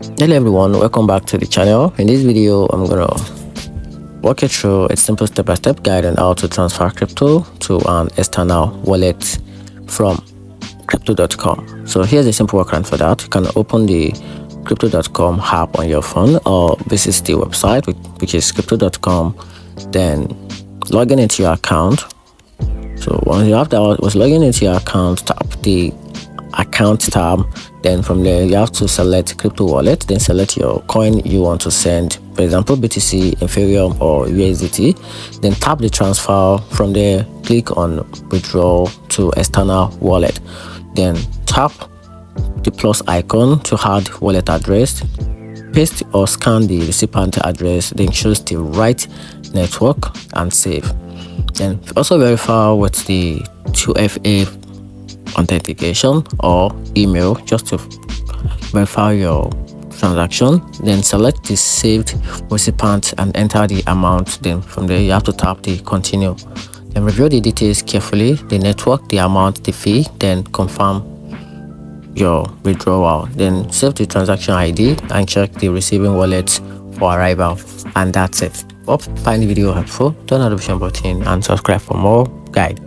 Hello everyone, welcome back to the channel. In this video I'm gonna walk you through a simple step-by-step guide on how to transfer crypto to an external wallet from crypto.com. So here's a simple workaround for that. You can open the crypto.com app on your phone or visit the website which is crypto.com, then log into your account. So once you have that, was logging into your account, tap the account tab, then from there you have to select crypto wallet, then select your coin you want to send, for example BTC, Ethereum or USDT, then tap the transfer. From there click on withdraw to external wallet, then tap the plus icon to add wallet address, paste or scan the recipient address, then choose the right network and save. Then also verify with the 2FA authentication or email just to verify your transaction. Then select the saved recipient and enter the amount. Then from there you have to tap the continue, then review the details carefully, the network, the amount, the fee, then confirm your withdrawal, then save the transaction ID and check the receiving wallet for arrival. And that's it. Hope you find the video helpful. Turn on the notification button and subscribe for more guide.